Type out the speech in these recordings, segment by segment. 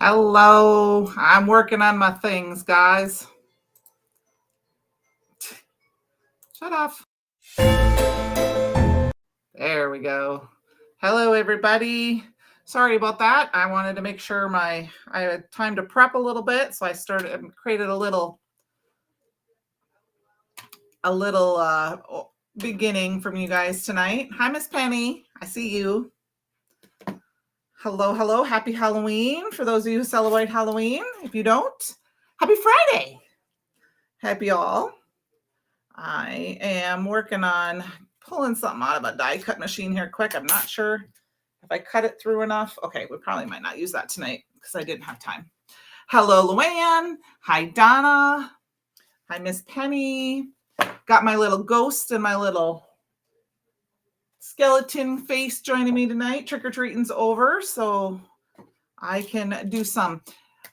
Hello. I'm working on my things, guys. Shut off. There we go. Hello, everybody. Sorry about that. I wanted to make sure I had time to prep a little bit, so I created a little beginning from you guys tonight. Hi, Miss Penny. I see you. Hello, hello. Happy Halloween for those of you who celebrate Halloween. If you don't, happy Friday. Happy all. I am working on pulling something out of a die cut machine here quick. I'm not sure if I cut it through enough. Okay, we probably might not use that tonight because I didn't have time. Hello, Luann. Hi, Donna. Hi, Miss Penny. Got my little ghost and my little skeleton face joining me tonight. Trick-or-treating's over, so I can do some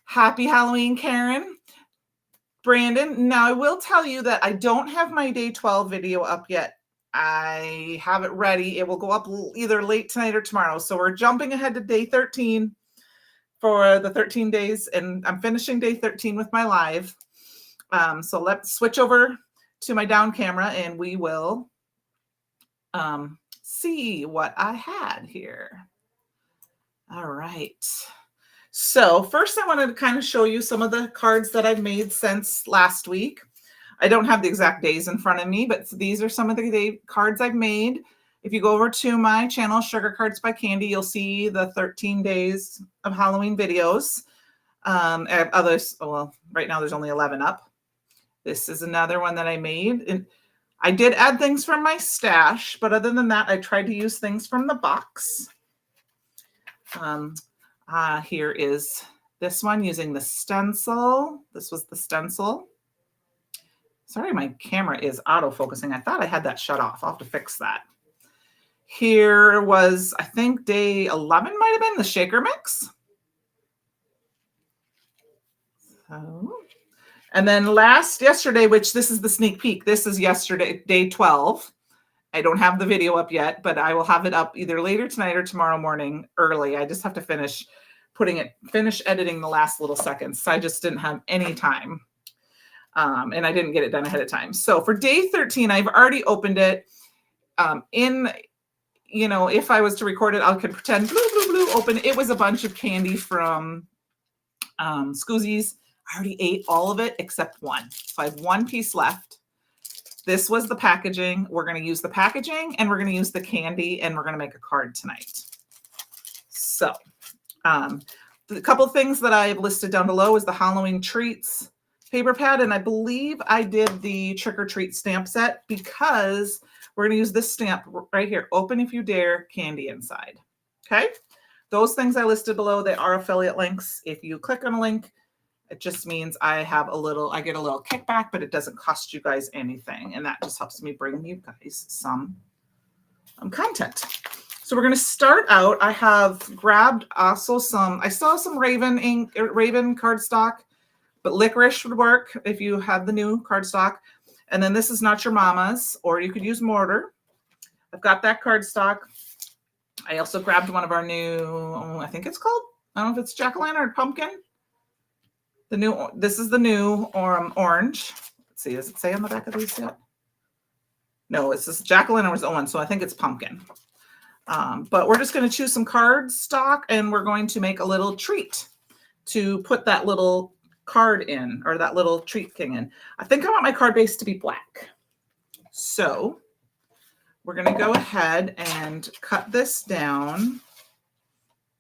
happy Halloween, Karen. Brandon, now I will tell you that I don't have my day 12 video up yet. I have it ready. It will go up either late tonight or tomorrow. So we're jumping ahead to day 13 for the 13 days, and I'm finishing day 13 with my live. So let's switch over to my down camera and we will see what I had here. All right. So first I wanted to kind of show you some of the cards that I've made since last week. I don't have the exact days in front of me, but these are some of the cards I've made. If you go over to my channel, Sugar Cards by Candy, you'll see the 13 days of Halloween videos. Others, well, right now there's only 11 up. This is another one that I made. And I did add things from my stash, but other than that, I tried to use things from the box. Here is this one using the stencil. This was the stencil. Sorry, my camera is auto-focusing. I thought I had that shut off. I'll have to fix that. Here was, I think, day 11 might have been the shaker mix. So, and then yesterday, which this is the sneak peek. This is yesterday, day 12. I don't have the video up yet, but I will have it up either later tonight or tomorrow morning early. I just have to finish editing the last little seconds. So I just didn't have any time. And I didn't get it done ahead of time. So for day 13, I've already opened it. If I was to record it, I could pretend open. It was a bunch of candy from Scoozies. I already ate all of it except one. So I have one piece left. This was the packaging. We're going to use the packaging and we're going to use the candy and we're going to make a card tonight. So the couple things that I've listed down below is the Halloween treats paper pad, and I believe I did the trick or treat stamp set because we're going to use this stamp right here. Open if you dare, candy inside. Okay. Those things I listed below, they are affiliate links. If you click on a link, it just means I get a little kickback, but it doesn't cost you guys anything. And that just helps me bring you guys some content. So we're going to start out. I have grabbed also I still have some Raven cardstock, but licorice would work if you have the new cardstock. And then this is Not Your Mama's, or you could use mortar. I've got that cardstock. I also grabbed one of our new, I think it's called, I don't know if it's jack-o'-lantern or pumpkin. This is the new orange. Let's see, does it say on the back of these yet? No, it's this jack-o'-lantern was on, so I think it's pumpkin. But we're just going to choose some cardstock and we're going to make a little treat to put that little card in, or that little treat thing in. I think I want my card base to be black. So we're going to go ahead and cut this down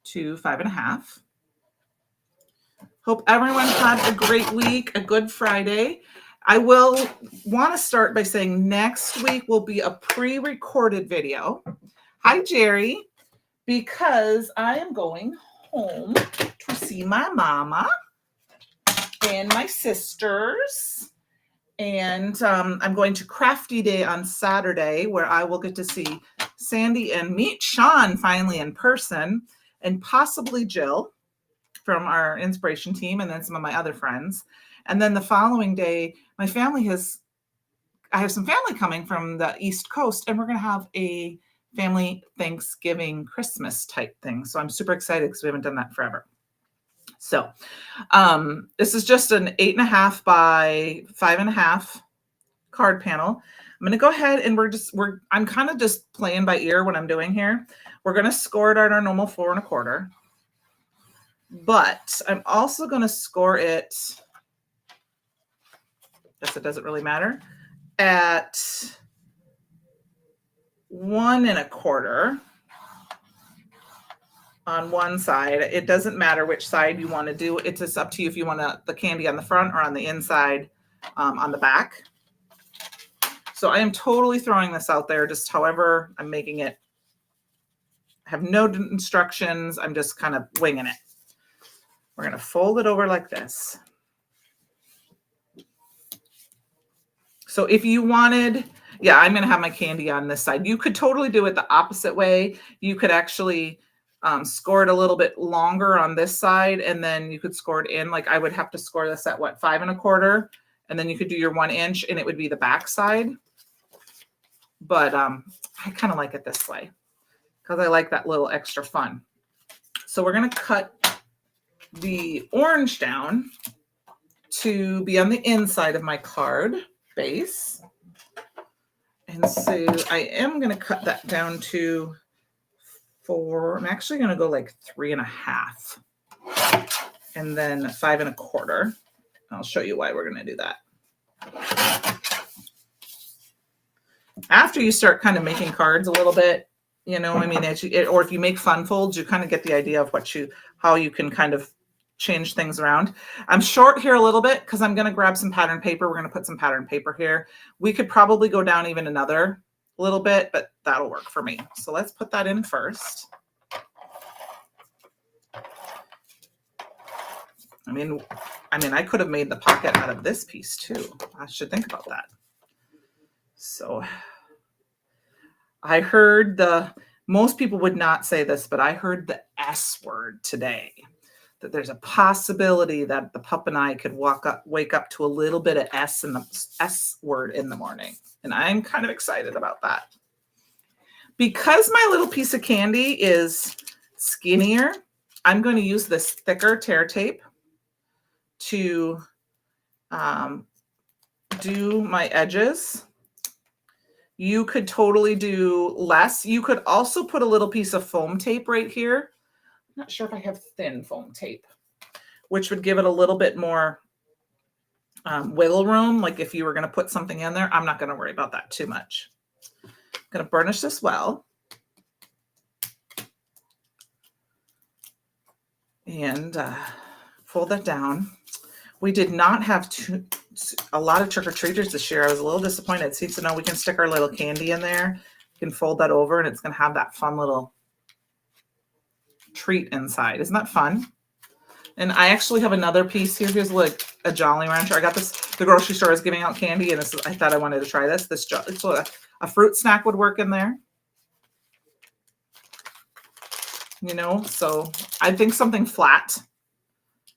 to 5.5. Hope everyone had a great week, a good Friday. I will want to start by saying next week will be a pre-recorded video. Hi, Jerry, because I am going home to see my mama and my sisters. And I'm going to Crafty Day on Saturday, where I will get to see Sandy and meet Sean finally in person, and possibly Jill from our inspiration team, and then some of my other friends. And then the following day, I have some family coming from the East Coast, and we're going to have a family Thanksgiving Christmas type thing. So I'm super excited because we haven't done that forever. So this is just an 8.5 by 5.5 card panel. I'm going to go ahead and I'm kind of just playing by ear what I'm doing here. We're going to score it at our normal 4.25, but I'm also going to score it, guess it doesn't really matter, at 1.25 on one side. It doesn't matter which side you want to do. It's just up to you if you want the candy on the front or on the inside, on the back. So I am totally throwing this out there, just however I'm making it. I have no instructions. I'm just kind of winging it. We're going to fold it over like this. So if you wanted, yeah, I'm going to have my candy on this side. You could totally do it the opposite way. You could actually score it a little bit longer on this side, and then you could score it in. Like I would have to score this at what, 5.25, and then you could do your 1 inch, and it would be the back side. But I kind of like it this way because I like that little extra fun. So we're going to cut the orange down to be on the inside of my card base. And so I am going to cut that down to 4. I'm actually going to go like 3.5 and then 5.25. I'll show you why we're going to do that. After you start kind of making cards a little bit, you know, I mean, or if you make fun folds, you kind of get the idea of how you can kind of change things around. I'm short here a little bit because I'm going to grab some pattern paper. We're going to put some pattern paper here. We could probably go down even another little bit, but that'll work for me. So let's put that in first. I mean, I could have made the pocket out of this piece too. I should think about that. So I heard most people would not say this, but I heard the S word today, that there's a possibility that the pup and I could wake up to a little bit of S word in the morning. And I'm kind of excited about that. Because my little piece of candy is skinnier, I'm going to use this thicker tear tape to do my edges. You could totally do less. You could also put a little piece of foam tape right here. I'm not sure if I have thin foam tape, which would give it a little bit more wiggle room. Like if you were going to put something in there, I'm not going to worry about that too much. I'm going to burnish this well. And fold that down. We did not have a lot of trick-or-treaters this year. I was a little disappointed. See, so now we can stick our little candy in there. You can fold that over and it's going to have that fun little treat inside. Isn't that fun? And I actually have another piece here. Here's like a Jolly Rancher. I got this, the grocery store is giving out candy, and I thought I wanted to try this. So a fruit snack would work in there. You know, so I think something flat.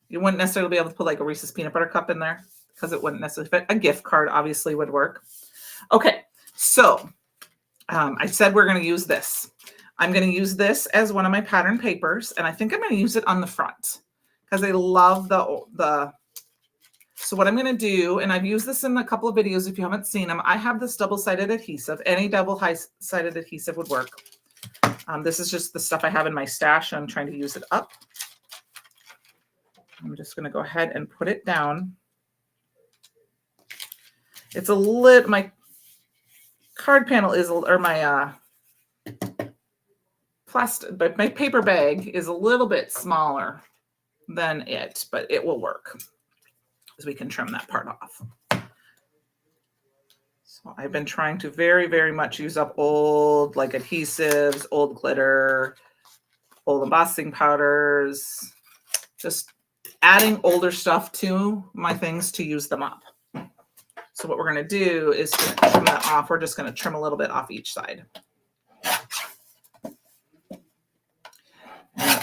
You wouldn't necessarily be able to put like a Reese's peanut butter cup in there because it wouldn't necessarily fit. A gift card obviously would work. Okay, so I said we're going to use this. I'm going to use this as one of my pattern papers, and I think I'm going to use it on the front because I love the. So what I'm going to do, and I've used this in a couple of videos if you haven't seen them, I have this double-sided adhesive. Any double-sided adhesive would work. This is just the stuff I have in my stash, and I'm trying to use it up. I'm just going to go ahead and put it down. It's my card panel is, or my plastic, but my paper bag is a little bit smaller than it, but it will work as we can trim that part off. So I've been trying to very, very much use up old like adhesives, old glitter, old embossing powders, just adding older stuff to my things to use them up. So what we're going to do is to trim that off. We're just going to trim a little bit off each side.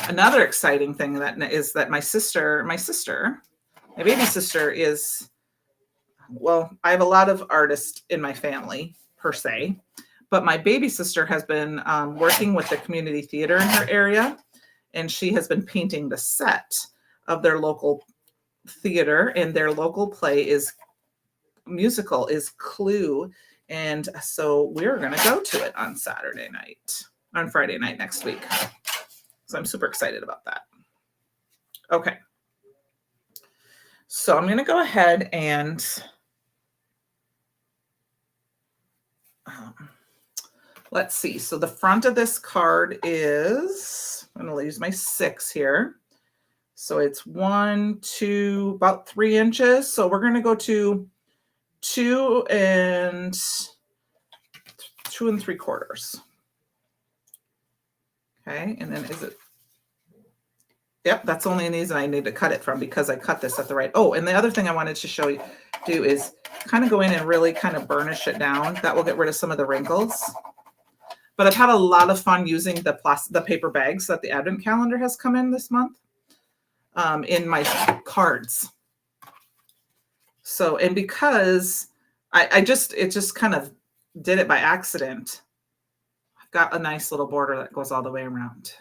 Another exciting thing is that my baby sister is, well, I have a lot of artists in my family per se, but my baby sister has been working with the community theater in her area, and she has been painting the set of their local theater, and their local play is musical is Clue. And so we're going to go to it on Friday night next week. So I'm super excited about that. Okay. So I'm going to go ahead and let's see. So the front of this card is, I'm going to use my 6 here. So it's 1, 2, about 3 inches. So we're going to go to 2 and 3/4. Okay, and then is it? Yep, that's only an easy. I need to cut it from because I cut this at the right. Oh, and the other thing I wanted to show you do is kind of go in and really kind of burnish it down. That will get rid of some of the wrinkles. But I've had a lot of fun using the paper bags that the Advent calendar has come in this month in my cards. So, and because it just kind of did it by accident, I've got a nice little border that goes all the way around.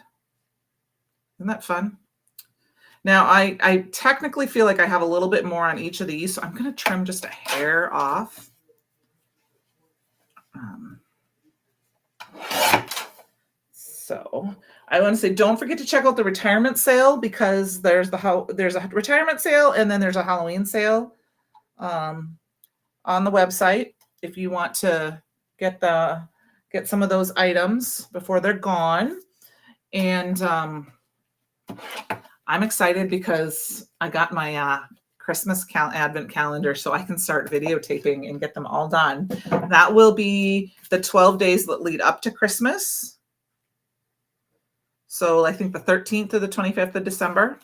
Isn't that fun? Now, I technically feel like I have a little bit more on each of these, so I'm going to trim just a hair off. So I want to say, don't forget to check out the retirement sale, because there's a retirement sale and then there's a Halloween sale on the website if you want to get some of those items before they're gone. And I'm excited because I got my Christmas Advent calendar, so I can start videotaping and get them all done. That will be the 12 days that lead up to Christmas. So I think the 13th to the 25th of December.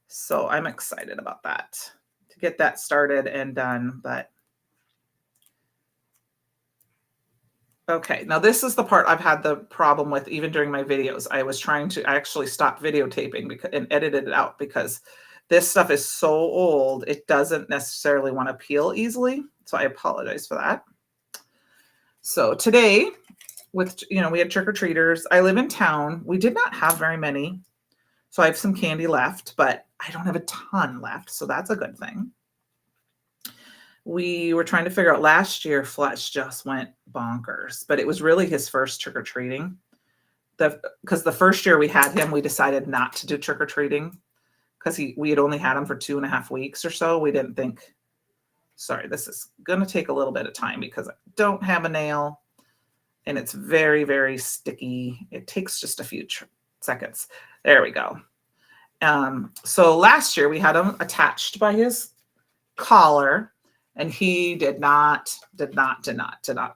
So I'm excited about that, to get that started and done. But okay, now this is the part I've had the problem with even during my videos. I actually stopped videotaping and edited it out because this stuff is so old, it doesn't necessarily want to peel easily. So I apologize for that. So today, we had trick-or-treaters. I live in town. We did not have very many. So I have some candy left, but I don't have a ton left. So that's a good thing. We were trying to figure out last year, Fletch just went bonkers, but it was really his first trick-or-treating. Because the first year we had him, we decided not to do trick-or-treating because we had only had him for 2.5 weeks or so. We didn't think, sorry, this is going to take a little bit of time because I don't have a nail and it's very, very sticky. It takes just a few seconds. There we go. So last year we had him attached by his collar, and he did not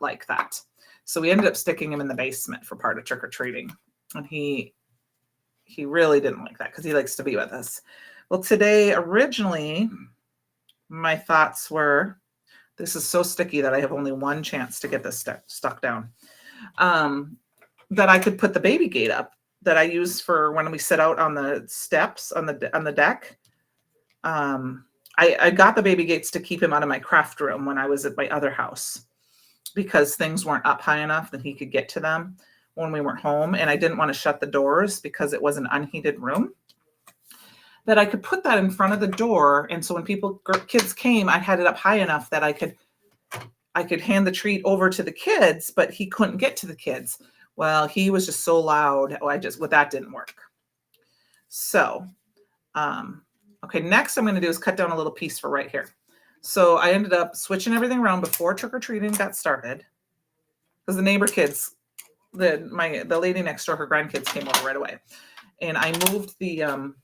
like that. So we ended up sticking him in the basement for part of trick-or-treating. And he really didn't like that because he likes to be with us. Well, today, originally, my thoughts were, this is so sticky that I have only one chance to get this stuck down, that I could put the baby gate up that I use for when we sit out on the steps on the deck. I got the baby gates to keep him out of my craft room when I was at my other house because things weren't up high enough that he could get to them when we weren't home. And I didn't want to shut the doors because it was an unheated room. That I could put that in front of the door. And so when kids came, I had it up high enough that I could hand the treat over to the kids, but he couldn't get to the kids. Well, he was just so loud. That didn't work. So, okay, next I'm going to do is cut down a little piece for right here. So I ended up switching everything around before trick-or-treating got started because the neighbor kids, the lady next door, her grandkids came over right away. And I moved the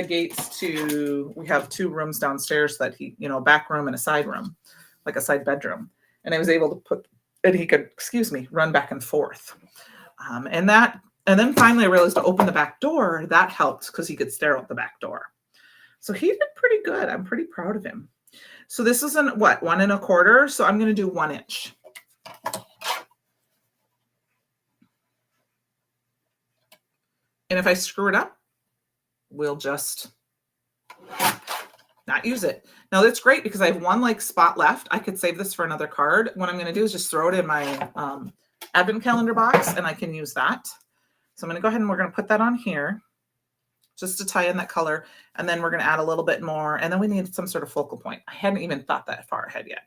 gates we have 2 rooms downstairs that back room and a side room, like a side bedroom. And I was able to he could, run back and forth. And then finally I realized to open the back door, that helped because he could stare out the back door. So he did pretty good. I'm pretty proud of him. So this is 1 1/4. So I'm going to do 1 inch. And if I screw it up, we'll just not use it. Now that's great because I have 1 spot left. I could save this for another card. What I'm going to do is just throw it in my Advent calendar box and I can use that. So I'm going to go ahead and we're going to put that on here. just to tie in that color. And then we're going to add a little bit more. And then we need some sort of focal point. I hadn't even thought that far ahead yet.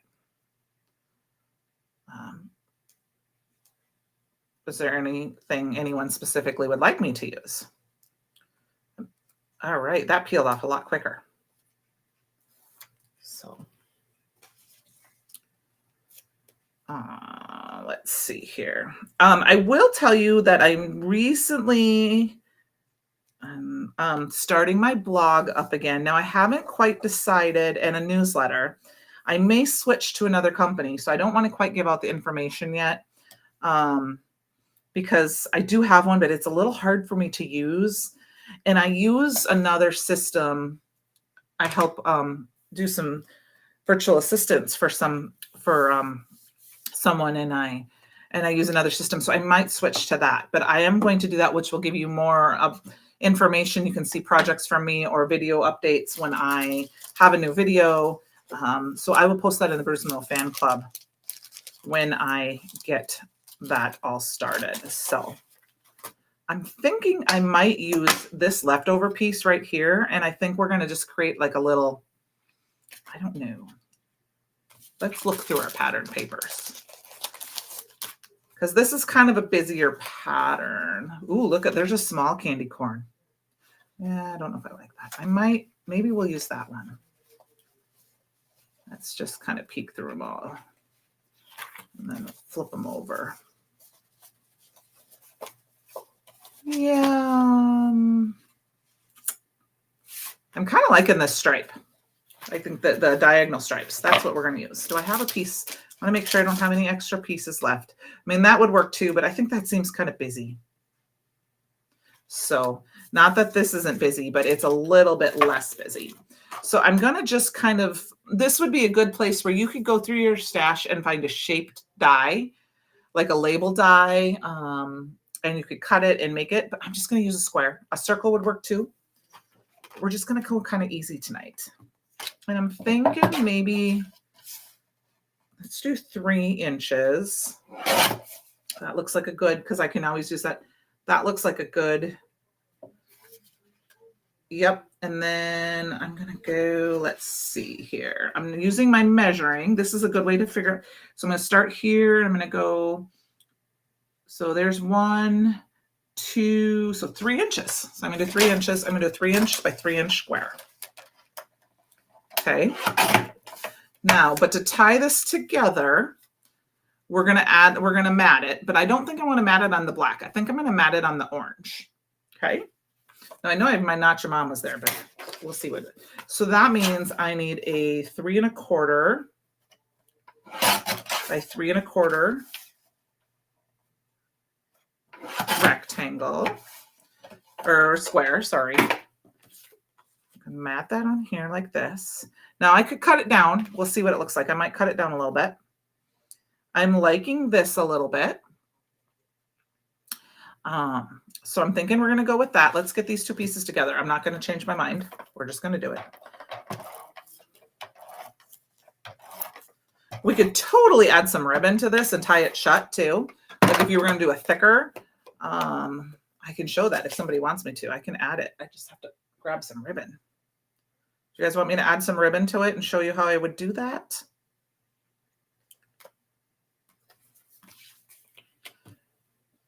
Is there anything anyone specifically would like me to use? All right, that peeled off a lot quicker. So let's see here. I will tell you that I'm recently starting my blog up again. Now I haven't quite decided, and a newsletter. I may switch to another company, so I don't want to quite give out the information yet. Because I do have one, but it's a little hard for me to use. And I use another system. I help do some virtual assistants for someone, and I use another system. So I might switch to that, but I am going to do that, which will give you more information. You can see projects from me or video updates when I have a new video. So I will post that in the Bruce Mill fan club when I get that all started. So I'm thinking I might use this leftover piece right here. And I think we're going to just create like a little, I don't know. Let's look through our pattern papers, because this is kind of a busier pattern. Ooh, look at, there's a small candy corn. Yeah, I don't know if I like that. Maybe we'll use that one. Let's just kind of peek through them all and then flip them over. Yeah, I'm kind of liking this stripe. I think that the diagonal stripes, that's what we're going to use. Do I have a piece? I want to make sure I don't have any extra pieces left. I mean, that would work too, but I think that seems kind of busy. So not that this isn't busy, but it's a little bit less busy. So I'm going to just kind of, this would be a good place where you could go through your stash and find a shaped die, like a label die. And you could cut it and make it, but I'm just going to use a square. A circle would work too. We're just going to go kind of easy tonight. And I'm thinking maybe, let's do 3 inches. That looks like a good, because I can always use that. That looks like a good, yep. And then I'm going to go, let's see here. I'm using my measuring. This is a good way to figure. So I'm going to start here. I'm going to go, so there's 1, 2, so 3 inches. So I'm going to do 3 inches. I'm going to do a 3 inch by 3 inch square. Okay. Now, but to tie this together, we're going to mat it, but I don't think I want to mat it on the black. I think I'm going to mat it on the orange. Okay. Now I know I have my Not Your Mama's there, but we'll see what it. So that means I need a 3 1/4 by 3 1/4 rectangle or square, sorry. Mat that on here like this. Now I could cut it down. We'll see what it looks like. I might cut it down a little bit. I'm liking this a little bit. So I'm thinking we're going to go with that. Let's get these 2 pieces together. I'm not going to change my mind. We're just going to do it. We could totally add some ribbon to this and tie it shut too. Like if you were going to do a thicker, I can show that if somebody wants me to. I can add it. I just have to grab some ribbon. Do you guys want me to add some ribbon to it and show you how I would do that?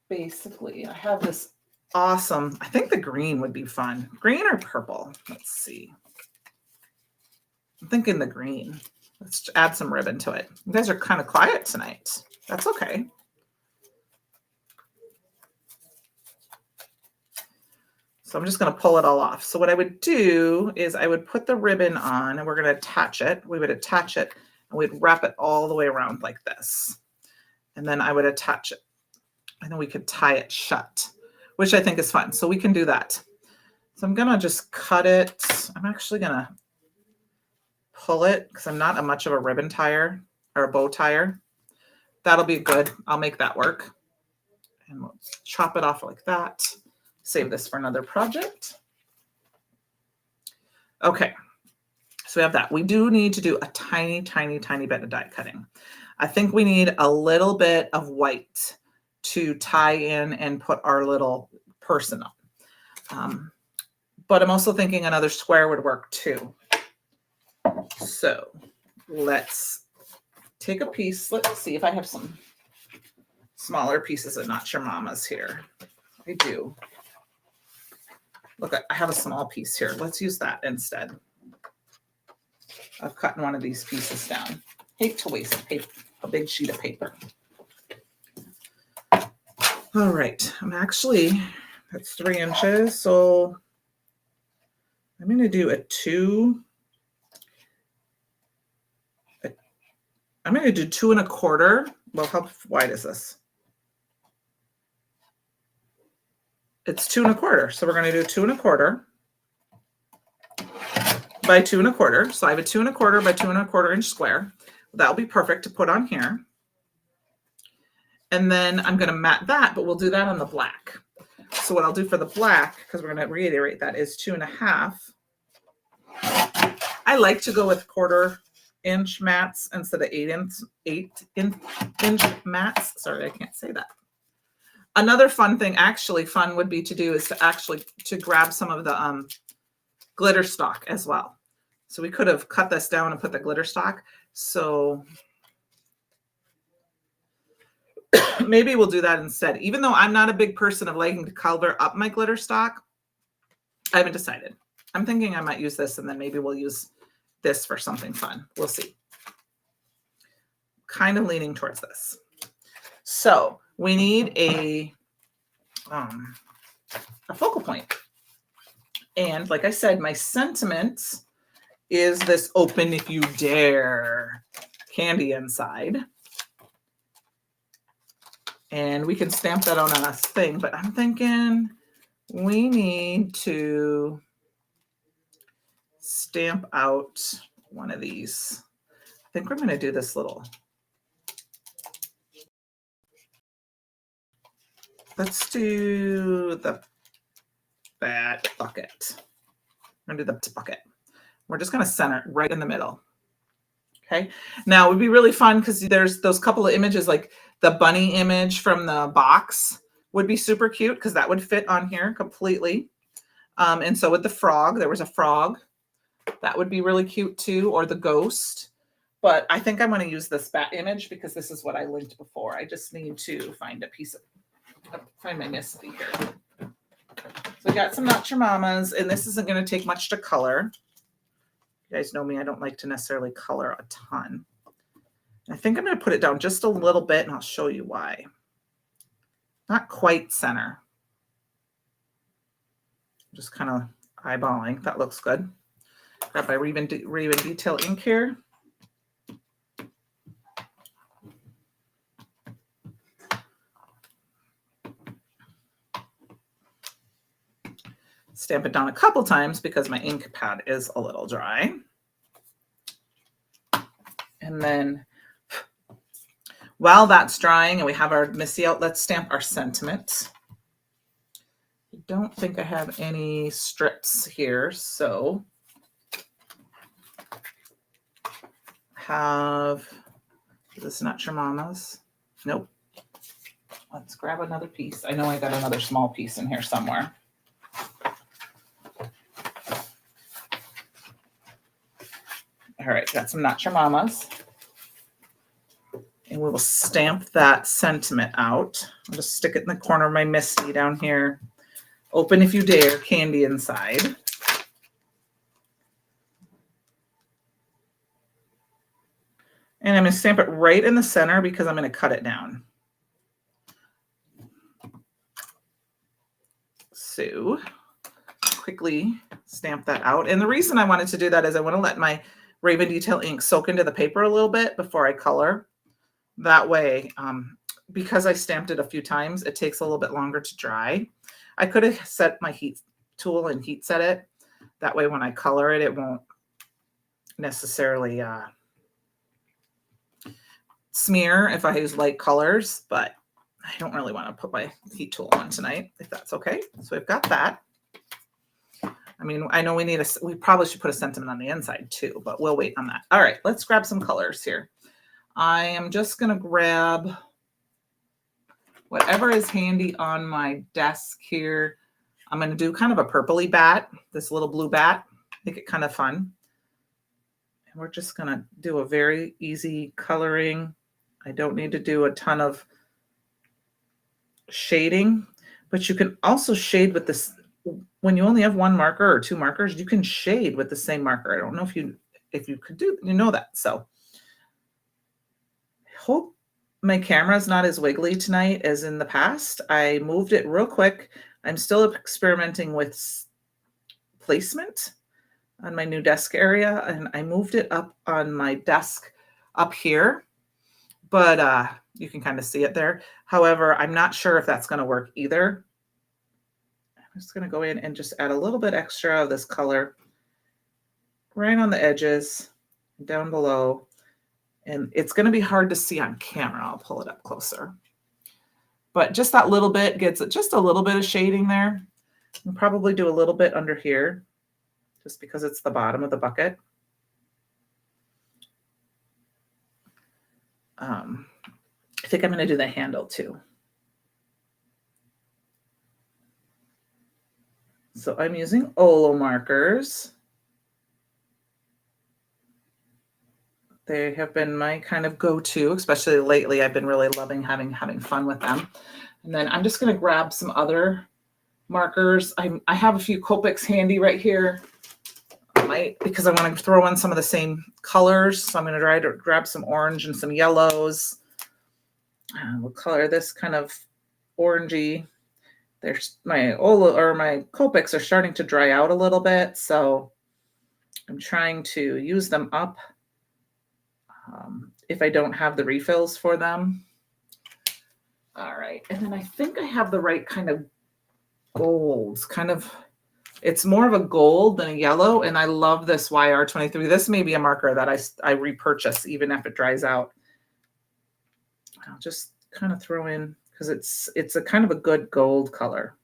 Basically, I have this awesome, I think the green would be fun. Green or purple? Let's see. I'm thinking the green. Let's add some ribbon to it. You guys are kind of quiet tonight. That's okay. So I'm just going to pull it all off. So what I would do is I would put the ribbon on and we're going to attach it. We would attach it and we'd wrap it all the way around like this. And then I would attach it. And then we could tie it shut, which I think is fun. So we can do that. So I'm going to just cut it. I'm actually going to pull it because I'm not much of a ribbon tire or a bow tire. That'll be good. I'll make that work. And we'll chop it off like that. Save this for another project. Okay. So we have that. We do need to do a tiny, tiny, tiny bit of die cutting. I think we need a little bit of white to tie in and put our little person on. but I'm also thinking another square would work too. So let's take a piece. Let's see if I have some smaller pieces of Not Your Mama's here. I do. Look, I have a small piece here. Let's use that instead of cutting one of these pieces down. Hate to waste paper, a big sheet of paper. All right, that's 3 inches. So I'm going to do I'm going to do 2 1/4. Well, how wide is this? It's 2 1/4. So we're going to do 2 1/4 by 2 1/4. So I have a 2 1/4 by 2 1/4 inch square. That'll be perfect to put on here. And then I'm going to mat that, but we'll do that on the black. So what I'll do for the black, because we're going to reiterate that, is 2 1/2. I like to go with 1/4 inch mats instead of 8 inch mats. Sorry, I can't say that. Another fun thing, fun would be to do is to grab some of the glitter stock as well. So we could have cut this down and put the glitter stock. So maybe we'll do that instead. Even though I'm not a big person of liking to color up my glitter stock, I haven't decided. I'm thinking I might use this, and then maybe we'll use this for something fun. We'll see. Kind of leaning towards this. So we need a focal point. And like I said, my sentiment is this open if you dare candy inside. And we can stamp that on a thing, but I'm thinking we need to stamp out one of these. I think we're going to do this little. Let's do that bucket. I'm going to do the bucket. We're just going to center it right in the middle. Okay. Now it would be really fun because there's those couple of images, like the bunny image from the box would be super cute because that would fit on here completely. And so with the frog, there was a frog. That would be really cute too, or the ghost. But I think I'm going to use this bat image because this is what I linked before. I just need to find a piece of, find my Misty here. So we got some Not Your Mama's, and this isn't going to take much to color. You guys know me, I don't like to necessarily color a ton. I think I'm going to put it down just a little bit, and I'll show you why. Not quite center. Just kind of eyeballing. That looks good. Grab my Raven Detail ink here. Stamp it down a couple times because my ink pad is a little dry. And then while that's drying and we have our Missy out, let's stamp our sentiment. I don't think I have any strips here, so is this Not Your Mama's? Nope. Let's grab another piece. I know I got another small piece in here somewhere. All right, got some Not Your Mama's. And we will stamp that sentiment out. I'll just stick it in the corner of my Misty down here. Open if you dare, candy inside. And I'm going to stamp it right in the center because I'm going to cut it down. So quickly stamp that out. And the reason I wanted to do that is I want to let my Raven Detail ink soak into the paper a little bit before I color. That way, because I stamped it a few times, it takes a little bit longer to dry. I could have set my heat tool and heat set it. That way when I color it, it won't necessarily smear if I use light colors, but I don't really want to put my heat tool on tonight, if that's okay. So we've got that. I mean, I know we probably should put a sentiment on the inside too, but we'll wait on that. All right, let's grab some colors here. I am just going to grab whatever is handy on my desk here. I'm going to do kind of a purpley bat, this little blue bat, make it kind of fun. And we're just going to do a very easy coloring. I don't need to do a ton of shading, but you can also shade with this. When you only have one marker or two markers, you can shade with the same marker. I don't know if you could do, that. So I hope my camera's not as wiggly tonight as in the past. I moved it real quick. I'm still experimenting with placement on my new desk area, and I moved it up on my desk up here, but you can kind of see it there. However, I'm not sure if that's going to work either. I'm just going to go in and just add a little bit extra of this color right on the edges, down below. And it's going to be hard to see on camera. I'll pull it up closer. But just that little bit gets just a little bit of shading there. I'll probably do a little bit under here, just because it's the bottom of the bucket. I think I'm going to do the handle too. So I'm using Olo markers. They have been my kind of go-to, especially lately. I've been really loving having fun with them. And then I'm just going to grab some other markers. I have a few Copics handy right here. Because I want to throw in some of the same colors. So I'm going to try to grab some orange and some yellows. We'll color this kind of orangey. There's my Copics are starting to dry out a little bit, so I'm trying to use them up if I don't have the refills for them. All right, and then I think I have the right kind of golds, it's more of a gold than a yellow, and I love this YR23. This may be a marker that I repurchase even if it dries out. I'll just kind of throw in, because it's a kind of a good gold color.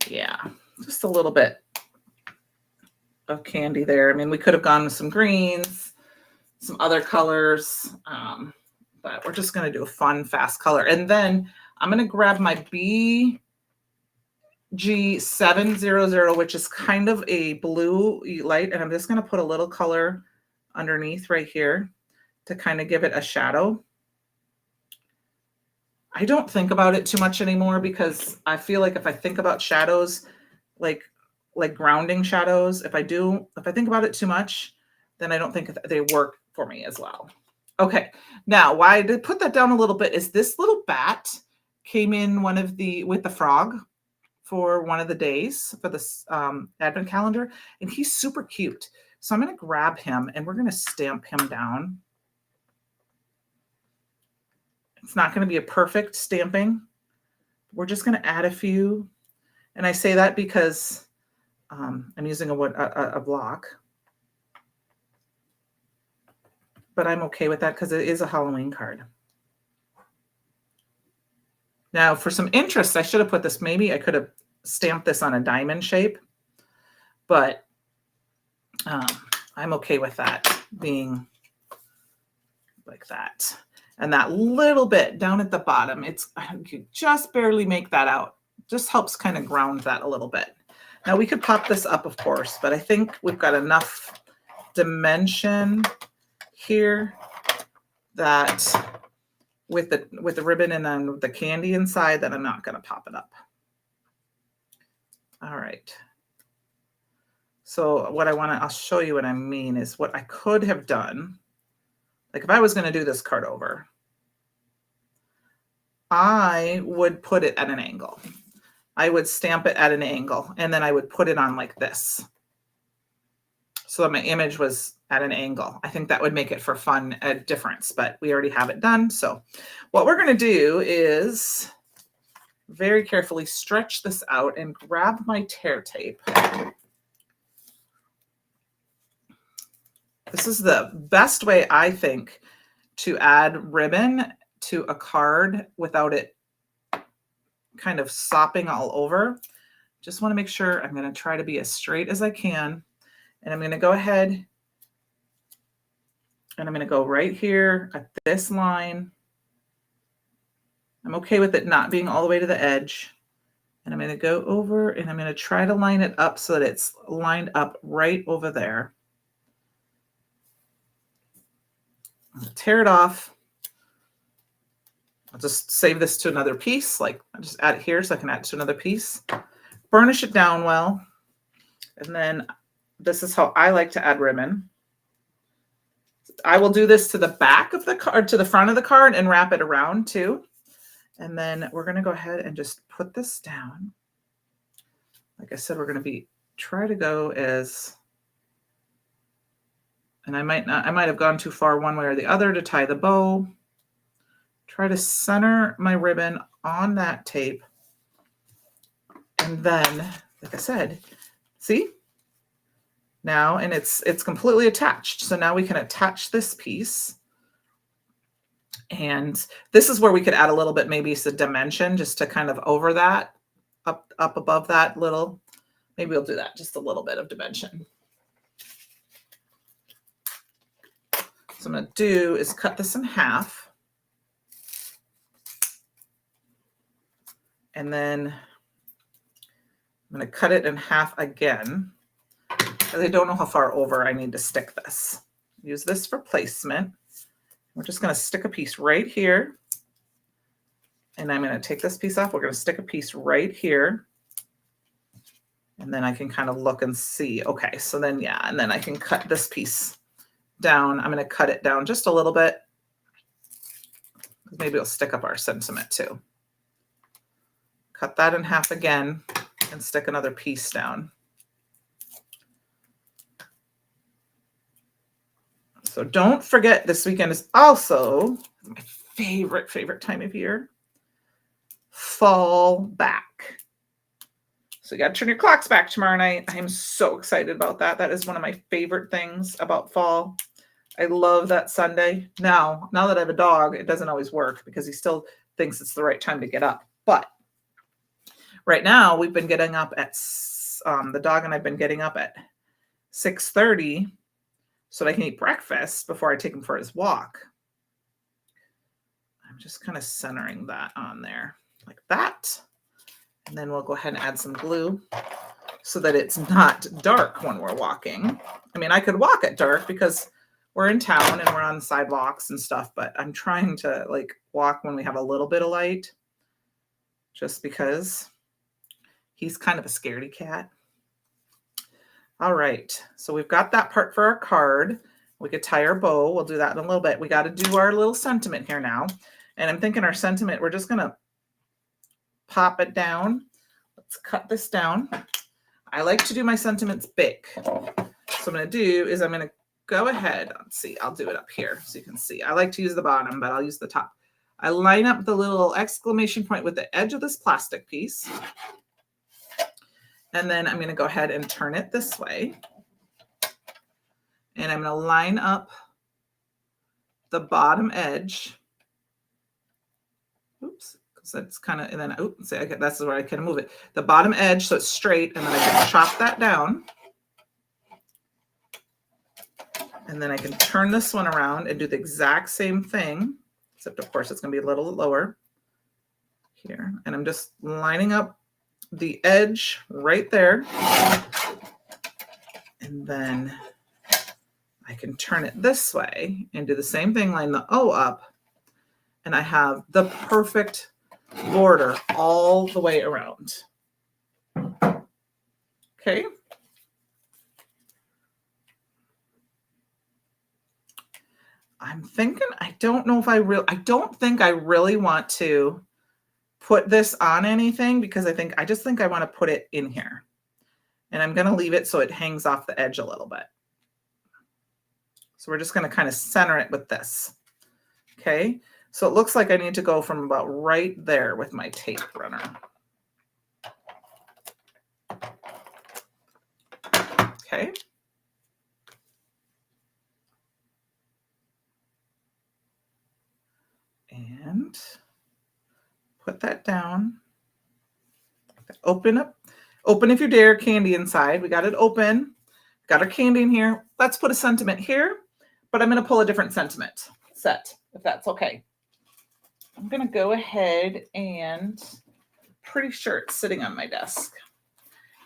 Yeah, just a little bit of candy there. I mean, we could have gone with some greens, some other colors, but we're just going to do a fun, fast color. And then I'm going to grab my BG700, which is kind of a blue light, and I'm just going to put a little color underneath right here to kind of give it a shadow. I don't think about it too much anymore, because I feel like if I think about shadows, like grounding shadows, if I think about it too much, then I don't think they work for me as well. Okay, now why I did put that down a little bit is this little bat came in with the frog for one of the days for this advent calendar, and he's super cute. So I'm going to grab him and we're going to stamp him down. It's not going to be a perfect stamping. We're just going to add a few. And I say that because I'm using a block. But I'm okay with that because it is a Halloween card. Now, for some interest, I should have put this, maybe I could have stamped this on a diamond shape, but I'm okay with that being like that. And that little bit down at the bottom, you just barely make that out. Just helps kind of ground that a little bit. Now we could pop this up, of course, but I think we've got enough dimension here that with the ribbon and then the candy inside, that I'm not going to pop it up. All right. So what I'll show you what I mean is what I could have done. Like if I was going to do this card over, I would put it at an angle. I would stamp it at an angle, and then I would put it on like this, so that my image was at an angle. I think that would make it for fun a difference, but we already have it done. So what we're going to do is very carefully stretch this out and grab my tear tape. This is the best way, I think, to add ribbon to a card without it kind of sopping all over. Just want to make sure I'm going to try to be as straight as I can. And I'm going to go ahead and I'm going to go right here at this line. I'm okay with it not being all the way to the edge. And I'm going to go over and I'm going to try to line it up so that it's lined up right over there. I'm going to tear it off. I'll just save this to another piece. Like I'll just add it here so I can add it to another piece. Burnish it down well. And then this is how I like to add ribbon. I will do this to the back of the card, to the front of the card, and wrap it around too. And then we're going to go ahead and just put this down. Like I said, we're going to try to go as, and I might have gone too far one way or the other to tie the bow. Try to center my ribbon on that tape. And then, like I said, see? Now, and it's completely attached. So now we can attach this piece. And this is where we could add a little bit, maybe it's a dimension just to kind of over that, up above that little. Maybe we'll do that, just a little bit of dimension. So I'm going to do is cut this in half. And then I'm going to cut it in half again. I don't know how far over I need to stick this. Use this for placement. We're just going to stick a piece right here. And I'm going to take this piece off. We're going to stick a piece right here. And then I can kind of look and see. Okay, so then, yeah, and then I can cut this piece down. I'm going to cut it down just a little bit. Maybe it'll stick up our sentiment too. Cut that in half again and stick another piece down. So don't forget, this weekend is also my favorite time of year, fall back. So you got to turn your clocks back tomorrow night. I am so excited about that. That is one of my favorite things about fall. I love that Sunday. Now that I have a dog, it doesn't always work because he still thinks it's the right time to get up. But right now we've been getting up at, the dog and I've been getting up at 6:30 so that I can eat breakfast before I take him for his walk. I'm just kind of centering that on there like that. And then we'll go ahead and add some glue so that it's not dark when we're walking. I mean, I could walk at dark because we're in town and we're on sidewalks and stuff, but I'm trying to like walk when we have a little bit of light just because he's kind of a scaredy cat. All right, so we've got that part for our card. We could tie our bow. We'll do that in a little bit. We got to do our little sentiment here now. And I'm thinking our sentiment, we're just going to pop it down. Let's cut this down. I like to do my sentiments big. So I'm going to do is I'm going to go ahead. Let's see, I'll do it up here so you can see. I like to use the bottom, but I'll use the top. I line up the little exclamation point with the edge of this plastic piece. And then I'm going to go ahead and turn it this way. And I'm going to line up the bottom edge. Oops, because that's kind of, and then, oops, see, that's where I can move it. The bottom edge, so it's straight, and then I can chop that down. And then I can turn this one around and do the exact same thing, except of course it's going to be a little lower here. And I'm just lining up the edge right there. And then I can turn it this way and do the same thing, line the O up, and I have the perfect border all the way around. Okay. I'm thinking, I don't think I really want to put this on anything because I just think I want to put it in here. And I'm going to leave it so it hangs off the edge a little bit. So we're just going to kind of center it with this. Okay. So it looks like I need to go from about right there with my tape runner. Okay. And put that down. Open if you dare, candy inside. We got it open. Got our candy in here. Let's put a sentiment here, but I'm going to pull a different sentiment set, if that's okay. I'm going to go ahead and pretty sure it's sitting on my desk.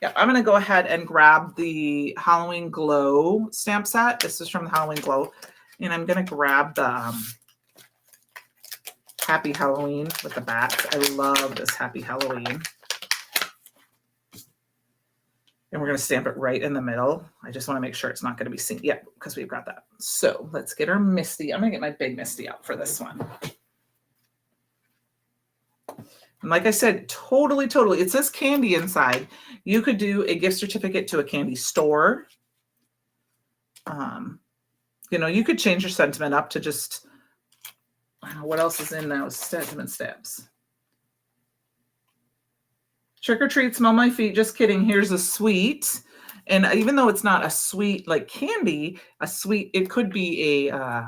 Yeah, I'm going to go ahead and grab the Halloween Glow stamp set. This is from the Halloween Glow. And I'm going to grab the Happy Halloween with the bats. I love this Happy Halloween. And we're going to stamp it right in the middle. I just want to make sure it's not going to be seen. Yeah, because we've got that. So let's get our Misty. I'm going to get my big Misty out for this one. And like I said, totally. It says candy inside. You could do a gift certificate to a candy store. You know, you could change your sentiment up to just, what else is in those sentiment stamps? Trick or treat, smell my feet. Just kidding. Here's a sweet. And even though it's not a sweet like candy, a sweet, it could be a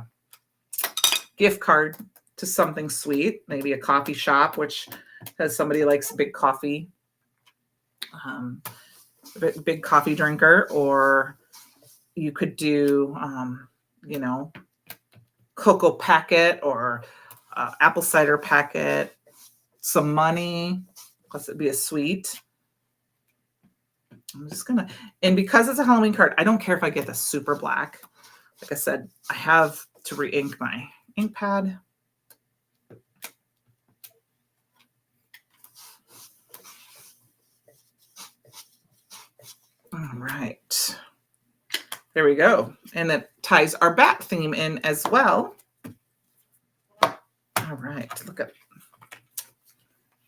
gift card to something sweet, maybe a coffee shop, which has somebody likes big coffee, big coffee drinker, or you could do, you know, cocoa packet or apple cider packet, some money, plus it'd be a sweet. I'm just gonna, and because it's a Halloween card, I don't care if I get the super black. Like I said, I have to re-ink my ink pad. All right. There we go. And it ties our bat theme in as well. All right, look at,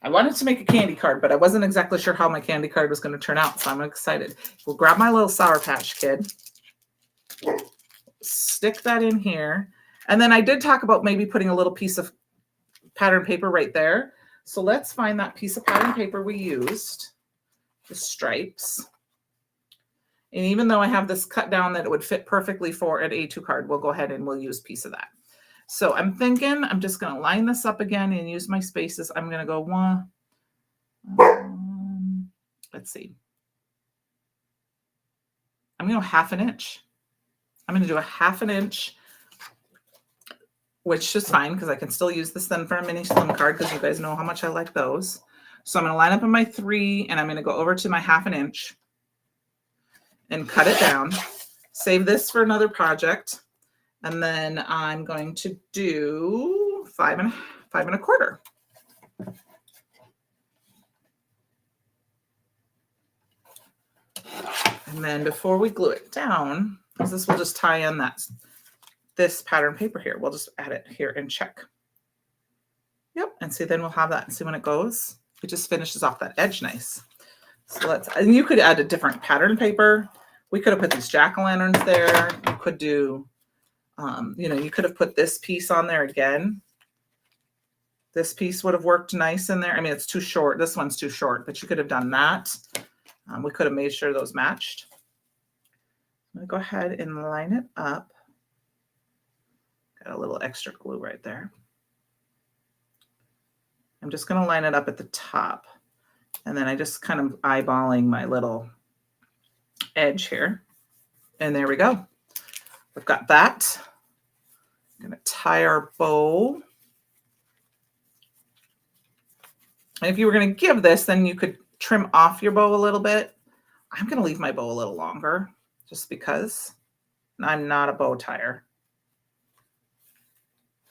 I wanted to make a candy card, but I wasn't exactly sure how my candy card was going to turn out, so I'm excited. We'll grab my little Sour Patch Kid, stick that in here, and then I did talk about maybe putting a little piece of pattern paper right there. So let's find that piece of pattern paper we used, the stripes. And even though I have this cut down that it would fit perfectly for an A2 card, we'll go ahead and we'll use a piece of that. So I'm thinking I'm just going to line this up again and use my spaces. I'm going to go one, let's see. I'm going to go 1/2 inch. I'm going to do a 1/2 inch, which is fine because I can still use this then for a mini slim card because you guys know how much I like those. So I'm going to line up in my 3 and I'm going to go over to my 1/2 inch and cut it down. Save this for another project. And then I'm going to do 5 1/4. And then before we glue it down, because this will just tie in this pattern paper here, we'll just add it here and check. Yep, and see, then we'll have that and see when it goes. It just finishes off that edge nice. So and you could add a different pattern paper. We could have put these jack-o'-lanterns there. You could do, you know, you could have put this piece on there again. This piece would have worked nice in there. I mean, it's too short. This one's too short, but you could have done that. We could have made sure those matched. I'm going to go ahead and line it up. Got a little extra glue right there. I'm just going to line it up at the top. And then I just kind of eyeballing my little edge here. And there we go. We've got that. I'm going to tie our bow. And if you were going to give this, then you could trim off your bow a little bit. I'm going to leave my bow a little longer just because I'm not a bow tire.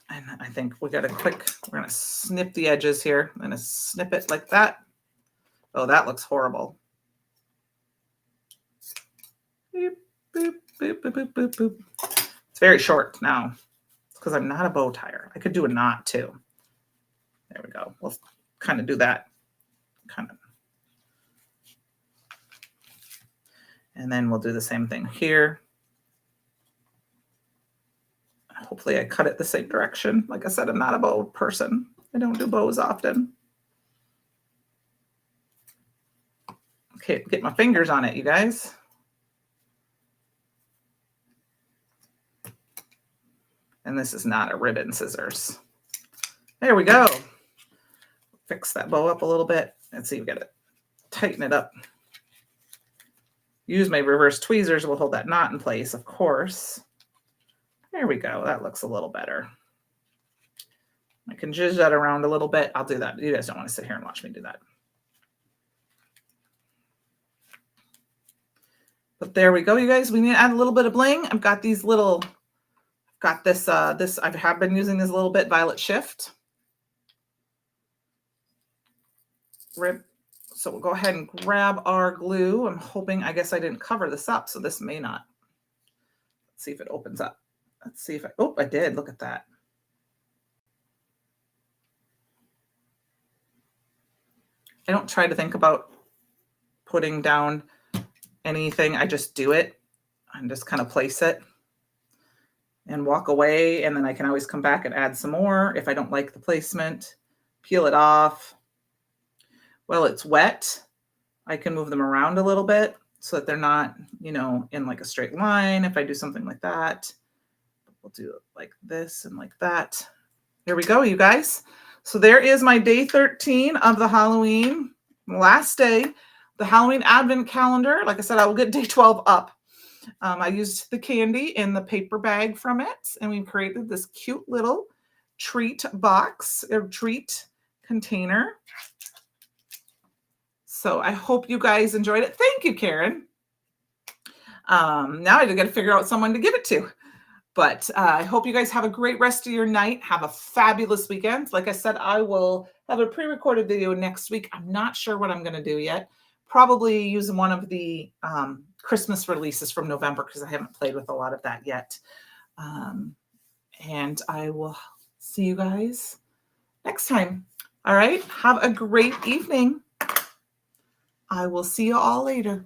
And I think we got we're going to snip the edges here. I'm going to snip it like that. Oh, that looks horrible. Boop, boop, boop, boop, boop, boop, boop. It's very short now because I'm not a bow tire. I could do a knot too. There we go. We'll kind of do that. Kind of. And then we'll do the same thing here. Hopefully I cut it the same direction. Like I said, I'm not a bow person. I don't do bows often. Okay, get my fingers on it, you guys. And this is not a ribbon scissors. There we go. Fix that bow up a little bit. Let's see, we got to tighten it up. Use my reverse tweezers. We'll hold that knot in place, of course. There we go. That looks a little better. I can zhuzh that around a little bit. I'll do that. You guys don't want to sit here and watch me do that. But there we go, you guys. We need to add a little bit of bling. I've got these little, got this, I have been using this a little bit, Violet Shift. Rip. So we'll go ahead and grab our glue. I'm hoping, I guess I didn't cover this up, so this may not. Let's see if it opens up. Let's see if I did. Look at that. I don't try to think about putting down anything. I just do it and just kind of place it and walk away. And then I can always come back and add some more if I don't like the placement. Peel it off. While it's wet, I can move them around a little bit so that they're not, you know, in like a straight line. If I do something like that, we'll do it like this and like that. Here we go, you guys. So there is my day 13 of the Halloween, last day, the Halloween Advent calendar. Like I said, I will get day 12 up. I used the candy in the paper bag from it, and we created this cute little treat box or treat container. So I hope you guys enjoyed it. Thank you, Karen. Now I got to figure out someone to give it to. But I hope you guys have a great rest of your night. Have a fabulous weekend. Like I said, I will have a pre-recorded video next week. I'm not sure what I'm going to do yet. Probably use one of the Christmas releases from November because I haven't played with a lot of that yet. And I will see you guys next time. All right. Have a great evening. I will see you all later.